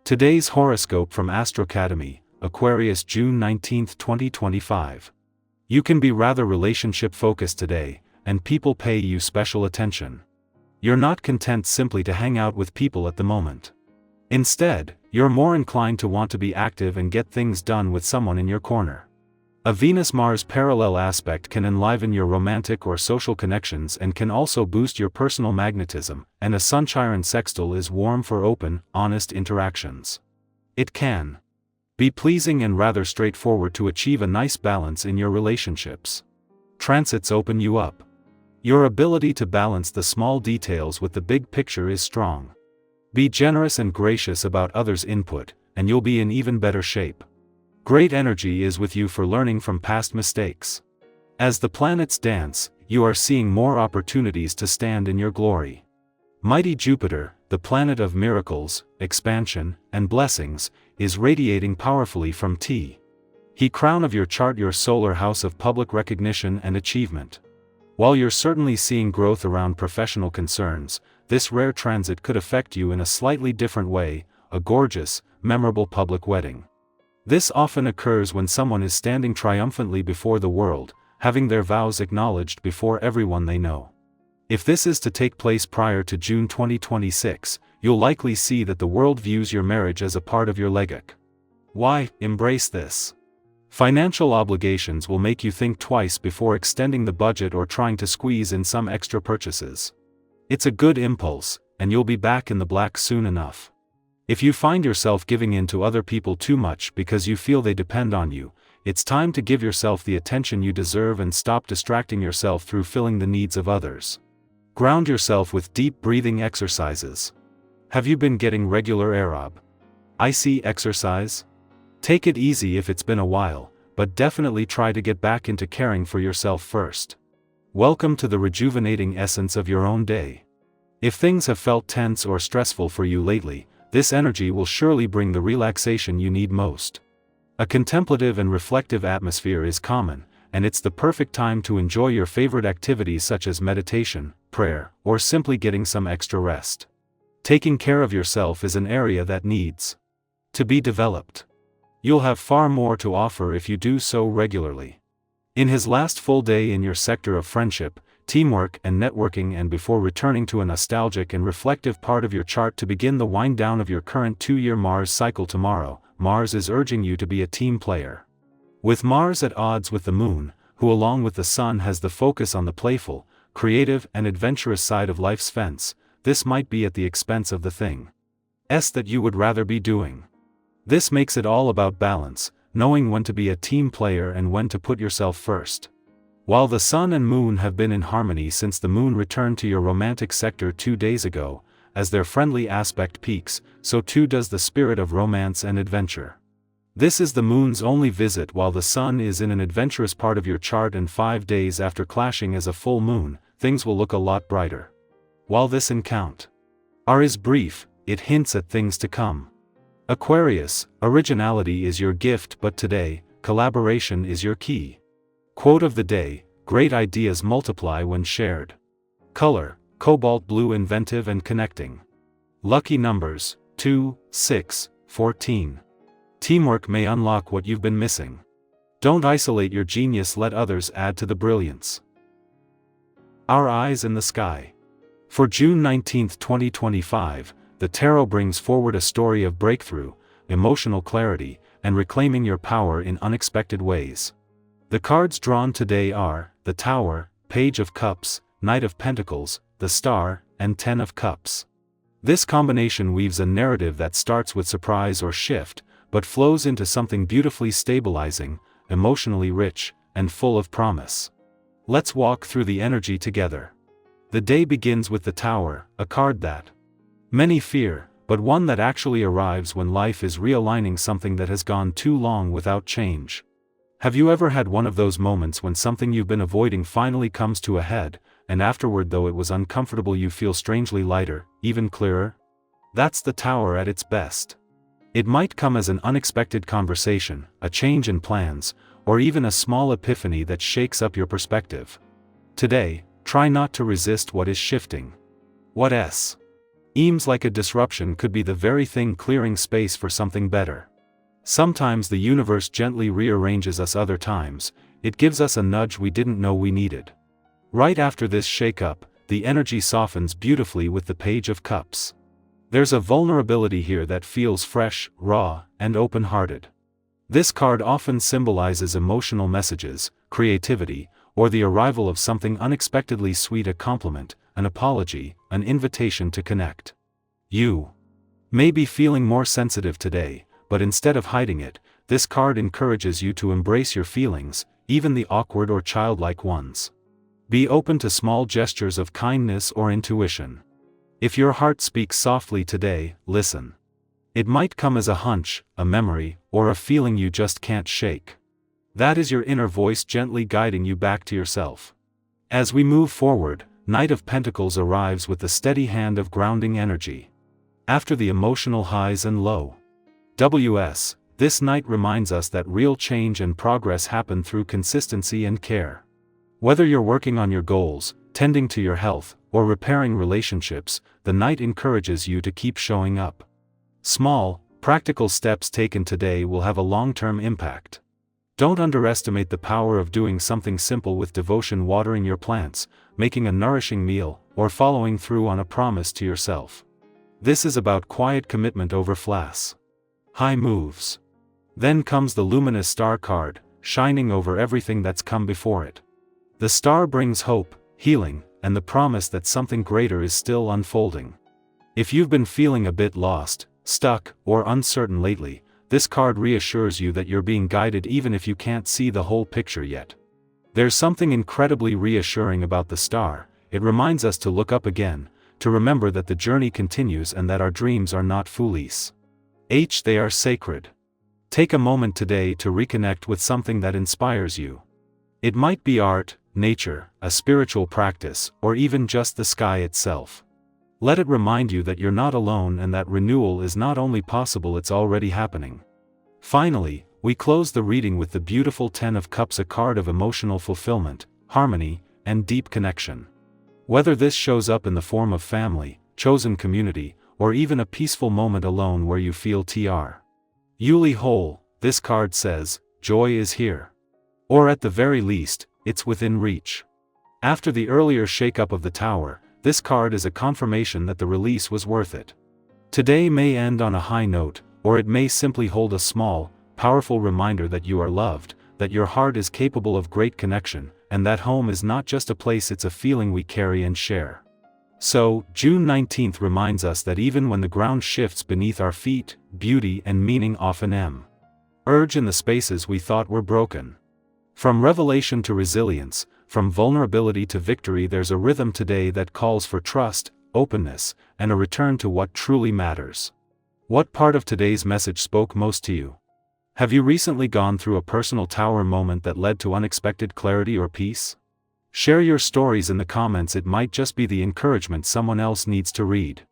Today's horoscope from Astrocademy, Aquarius, June 19, 2025. You can be rather relationship-focused today, and people pay you special attention. You're not content simply to hang out with people at the moment. Instead, you're more inclined to want to be active and get things done with someone in your corner. A Venus-Mars parallel aspect can enliven your romantic or social connections and can also boost your personal magnetism, and a Sun-Chiron sextile is warm for open, honest interactions. It can be pleasing and rather straightforward to achieve a nice balance in your relationships. Transits open you up. Your ability to balance the small details with the big picture is strong. Be generous and gracious about others' input, and you'll be in even better shape. Great energy is with you for learning from past mistakes. As the planets dance, you are seeing more opportunities to stand in your glory. Mighty Jupiter, the planet of miracles, expansion, and blessings, is radiating powerfully from T. He crown of your chart, your solar house of public recognition and achievement. While you're certainly seeing growth around professional concerns, this rare transit could affect you in a slightly different way, a gorgeous, memorable public wedding. This often occurs when someone is standing triumphantly before the world, having their vows acknowledged before everyone they know. If this is to take place prior to June 2026, you'll likely see that the world views your marriage as a part of your legacy. Why? Embrace this. Financial obligations will make you think twice before extending the budget or trying to squeeze in some extra purchases. It's a good impulse, and you'll be back in the black soon enough. If you find yourself giving in to other people too much because you feel they depend on you, it's time to give yourself the attention you deserve and stop distracting yourself through filling the needs of others. Ground yourself with deep breathing exercises. Have you been getting regular aerob? IC exercise? Take it easy if it's been a while, but definitely try to get back into caring for yourself first. Welcome to the rejuvenating essence of your own day. If things have felt tense or stressful for you lately, this energy will surely bring the relaxation you need most. A contemplative and reflective atmosphere is common, and it's the perfect time to enjoy your favorite activities such as meditation, prayer, or simply getting some extra rest. Taking care of yourself is an area that needs to be developed. You'll have far more to offer if you do so regularly. In his last full day in your sector of friendship, teamwork and networking, and before returning to a nostalgic and reflective part of your chart to begin the wind down of your current 2-year Mars cycle tomorrow, Mars is urging you to be a team player. With Mars at odds with the Moon, who along with the Sun has the focus on the playful, creative and adventurous side of life's fence, this might be at the expense of the things that you would rather be doing. This makes it all about balance, knowing when to be a team player and when to put yourself first. While the Sun and Moon have been in harmony since the Moon returned to your romantic sector 2 days ago, as their friendly aspect peaks, so too does the spirit of romance and adventure. This is the Moon's only visit while the Sun is in an adventurous part of your chart, and 5 days after clashing as a full moon, things will look a lot brighter. While this encounter is brief, it hints at things to come. Aquarius, originality is your gift, but today, collaboration is your key. Quote of the day: great ideas multiply when shared. Color: cobalt blue, inventive and connecting. Lucky numbers: 2, 6, 14. Teamwork may unlock what you've been missing. Don't isolate your genius, let others add to the brilliance. Our eyes in the sky. For June 19, 2025, the Tarot brings forward a story of breakthrough, emotional clarity, and reclaiming your power in unexpected ways. The cards drawn today are the Tower, Page of Cups, Knight of Pentacles, the Star, and 10 of Cups. This combination weaves a narrative that starts with surprise or shift, but flows into something beautifully stabilizing, emotionally rich, and full of promise. Let's walk through the energy together. The day begins with the Tower, a card that many fear, but one that actually arrives when life is realigning something that has gone too long without change. Have you ever had one of those moments when something you've been avoiding finally comes to a head, and afterward, though it was uncomfortable, you feel strangely lighter, even clearer? That's the Tower at its best. It might come as an unexpected conversation, a change in plans, or even a small epiphany that shakes up your perspective. Today, try not to resist what is shifting. What's Seems like a disruption could be the very thing clearing space for something better. Sometimes the universe gently rearranges us, other times, it gives us a nudge we didn't know we needed. Right after this shake-up, the energy softens beautifully with the Page of Cups. There's a vulnerability here that feels fresh, raw, and open-hearted. This card often symbolizes emotional messages, creativity, or the arrival of something unexpectedly sweet, a compliment, an apology, an invitation to connect. You may be feeling more sensitive today, but instead of hiding it, this card encourages you to embrace your feelings, even the awkward or childlike ones. Be open to small gestures of kindness or intuition. If your heart speaks softly today, listen. It might come as a hunch, a memory, or a feeling you just can't shake. That is your inner voice gently guiding you back to yourself. As we move forward, Knight of Pentacles arrives with the steady hand of grounding energy. After the emotional highs and lows, this Knight reminds us that real change and progress happen through consistency and care. Whether you're working on your goals, tending to your health, or repairing relationships, the Knight encourages you to keep showing up. Small, practical steps taken today will have a long-term impact. Don't underestimate the power of doing something simple with devotion, watering your plants, making a nourishing meal, or following through on a promise to yourself. This is about quiet commitment over flash high moves. Then comes the luminous star card, shining over everything that's come before it. The star brings hope, healing, and the promise that something greater is still unfolding. If you've been feeling a bit lost, stuck, or uncertain lately, this card reassures you that you're being guided even if you can't see the whole picture yet. There's something incredibly reassuring about the star. It reminds us to look up again, to remember that the journey continues and that our dreams are not foolish. They are sacred. Take a moment today to reconnect with something that inspires you. It might be art, nature, a spiritual practice, or even just the sky itself. Let it remind you that you're not alone and that renewal is not only possible, it's already happening. Finally, we close the reading with the beautiful Ten of Cups, a card of emotional fulfillment, harmony, and deep connection. Whether this shows up in the form of family, chosen community, or even a peaceful moment alone where you feel truly whole, this card says, joy is here. Or at the very least, it's within reach. After the earlier shake-up of the Tower, this card is a confirmation that the release was worth it. Today may end on a high note, or it may simply hold a small, powerful reminder that you are loved, that your heart is capable of great connection, and that home is not just a place, it's a feeling we carry and share. So, June 19th reminds us that even when the ground shifts beneath our feet, beauty and meaning often emerge in the spaces we thought were broken. From revelation to resilience, from vulnerability to victory, there's a rhythm today that calls for trust, openness, and a return to what truly matters. What part of today's message spoke most to you? Have you recently gone through a personal Tower moment that led to unexpected clarity or peace? Share your stories in the comments, it might just be the encouragement someone else needs to read.